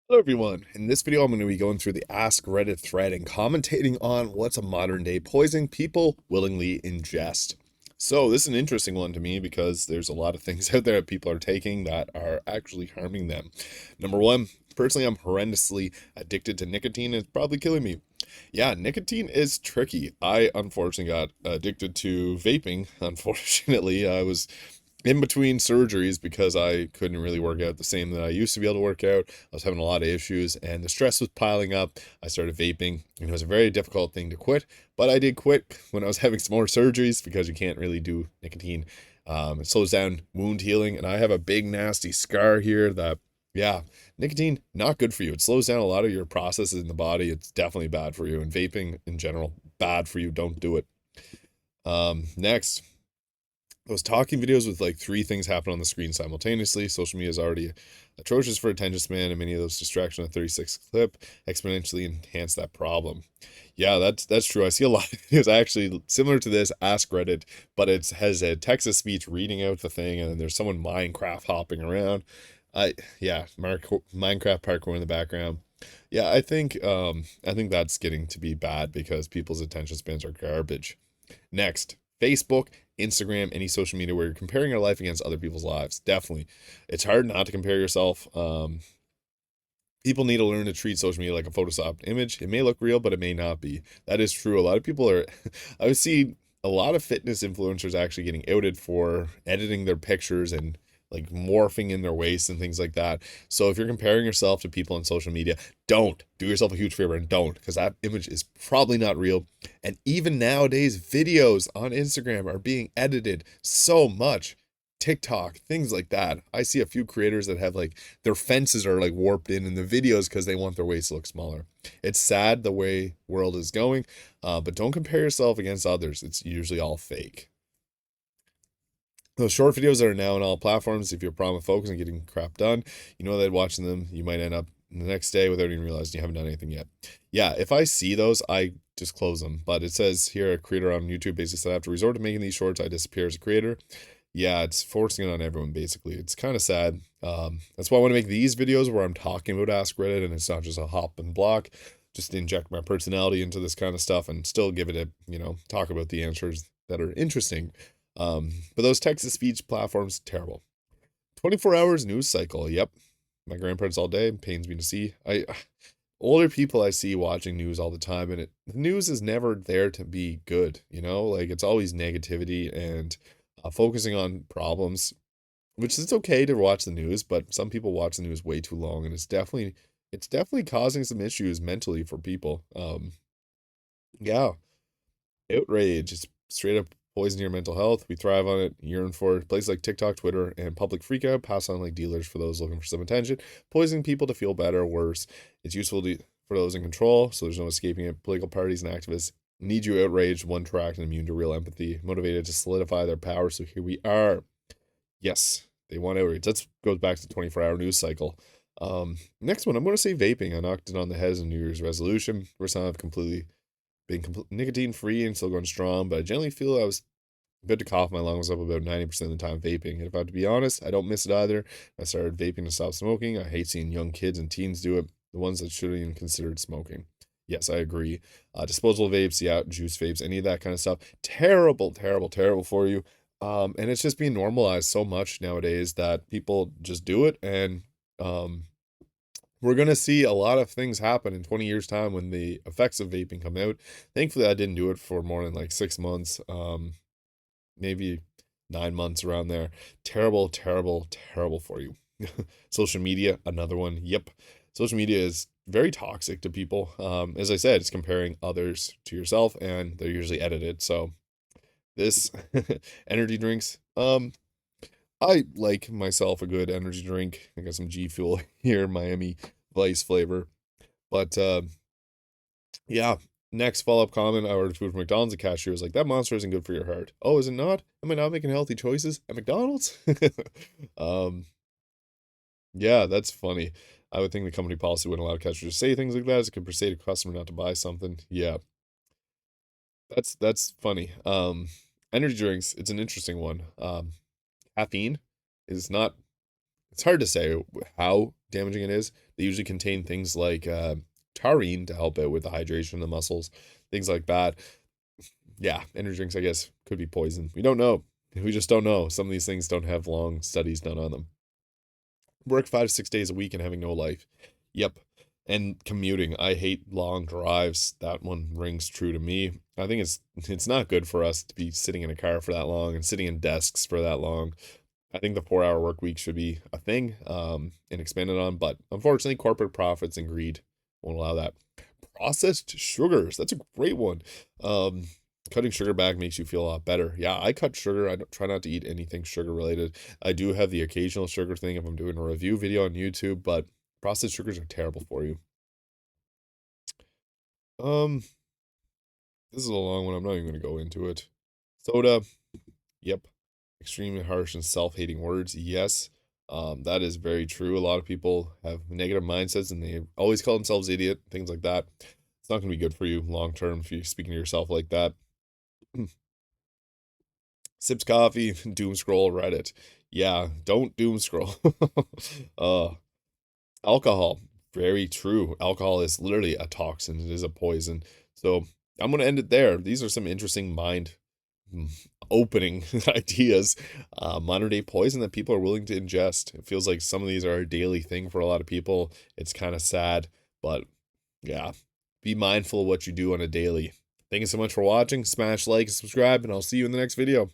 Hello everyone. In this video, I'm going to be going through the Ask Reddit thread and commentating on what's a modern day poison people willingly ingest. So this is an interesting one to me because there's a lot of things out there that people are taking that are actually harming them. Number one, personally, I'm horrendously addicted to nicotine and it's probably killing me. Yeah, nicotine is tricky. I unfortunately got addicted to vaping. Unfortunately, I was in between surgeries because I couldn't really work out the same that I used to be able to work out. I was having a lot of issues and the stress was piling up. I started vaping and it was a very difficult thing to quit, but I did quit when I was having some more surgeries because you can't really do nicotine. It slows down wound healing, and I have a big nasty scar here that, yeah, nicotine, not good for you. It slows down a lot of your processes in the body. It's definitely bad for you, and vaping in general, bad for you. Don't do it. Next, those talking videos with like three things happen on the screen simultaneously. Social media is already atrocious for attention span, and many of those distractions on a 36 clip exponentially enhance that problem. Yeah, that's true. I see a lot of videos actually similar to this, Ask Reddit, but it has a text to speech reading out the thing, and then there's someone Minecraft hopping around. Yeah, Minecraft parkour in the background. Yeah, I think that's getting to be bad because people's attention spans are garbage. Next, Facebook, Instagram, any social media where you're comparing your life against other people's lives. Definitely. It's hard not to compare yourself. People need to learn to treat social media like a photoshopped image. It may look real, but it may not be. That is true. A lot of people are, I would see a lot of fitness influencers actually getting outed for editing their pictures and like morphing in their waist and things like that. So if you're comparing yourself to people on social media, don't do yourself a huge favor and don't, because that image is probably not real. And even nowadays, videos on Instagram are being edited so much. TikTok, things like that. I see a few creators that have like their fences are like warped in the videos because they want their waist to look smaller. It's sad the way world is going, but don't compare yourself against others. It's usually all fake. Those short videos that are now on all platforms, if you have a problem with focus and getting crap done, you know that watching them, you might end up the next day without even realizing you haven't done anything yet. Yeah, if I see those, I just close them. But it says here, a creator on YouTube basically said, after resort to making these shorts, I disappear as a creator. Yeah, it's forcing it on everyone, basically. It's kind of sad. That's why I want to make these videos where I'm talking about Ask Reddit and it's not just a hop and block, just inject my personality into this kind of stuff and still give it a, talk about the answers that are interesting. But those text-to-speech platforms, terrible. 24 hours news cycle. Yep. My grandparents all day, pains me to see. Older people I see watching news all the time, and the news is never there to be good, like it's always negativity and focusing on problems, which is okay to watch the news, but some people watch the news way too long, and it's definitely causing some issues mentally for people. Yeah, outrage. It's straight up poison your mental health. We thrive on it, yearn for it. Places like TikTok, Twitter, and public freakout pass on like dealers for those looking for some attention, poisoning people to feel better or worse. It's useful for those in control, so there's no escaping it. Political parties and activists need you outraged, one tracked, and immune to real empathy, motivated to solidify their power. So here we are. Yes, they want outrage. That goes back to the 24-hour news cycle. Next one, I'm going to say vaping. I knocked it on the head as a New Year's resolution. First time I've completely been nicotine free and still going strong, but I generally feel I was about to cough my lungs up about 90% of the time vaping. And if I have to be honest, I don't miss it either. I started vaping to stop smoking. I hate seeing young kids and teens do it, the ones that shouldn't even considered smoking. Yes, I agree. Disposable vapes, yeah, juice vapes, any of that kind of stuff. Terrible, terrible, terrible for you. And it's just being normalized so much nowadays that people just do it. And um, we're going to see a lot of things happen in 20 years time when the effects of vaping come out. Thankfully, I didn't do it for more than like 6 months, maybe 9 months around there. Terrible, terrible, terrible for you. Social media, another one. Yep. Social media is very toxic to people. As I said, it's comparing others to yourself and they're usually edited. So this energy drinks, I like myself a good energy drink. I got some G Fuel here, Miami Vice flavor. But yeah. Next follow-up comment, I ordered food from McDonald's. The cashier was like, that monster isn't good for your heart. Oh, is it not? Am I not making healthy choices at McDonald's? um, yeah, that's funny. I would think the company policy wouldn't allow cashiers to say things like that as it could persuade a customer not to buy something. Yeah, that's funny. Energy drinks, it's an interesting one. Caffeine is not It's hard to say how damaging it is. They usually contain things like taurine to help out with the hydration of the muscles, things like that. Yeah, energy drinks, I guess, could be poison. We don't know. We just don't know. Some of these things don't have long studies done on them. Work 5 to 6 days a week and having no life. Yep. And commuting. I hate long drives. That one rings true to me. I think it's not good for us to be sitting in a car for that long and sitting in desks for that long. I think the 4 hour work week should be a thing, and expanded on, but unfortunately, corporate profits and greed won't allow that. Processed sugars. That's a great one. Um, Cutting sugar back makes you feel a lot better. Yeah, I cut sugar. I don't, try not to eat anything sugar related. I do have the occasional sugar thing if I'm doing a review video on YouTube, but processed sugars are terrible for you. Um, this is a long one. I'm not even going to go into it. Soda. Yep. Extremely harsh and self-hating words. Yes. That is very true. A lot of people have negative mindsets and they always call themselves idiot, things like that. It's not going to be good for you long term if you're speaking to yourself like that. Sips coffee, doom scroll Reddit. Yeah, don't doom scroll. uh, Alcohol. Very true. Alcohol is literally a toxin. It is a poison. So I'm going to end it there. These are some interesting mind opening ideas. Modern day poison that people are willing to ingest. It feels like some of these are a daily thing for a lot of people. It's kind of sad, but yeah, be mindful of what you do on a daily. Thank you so much for watching. Smash like and subscribe, and I'll see you in the next video.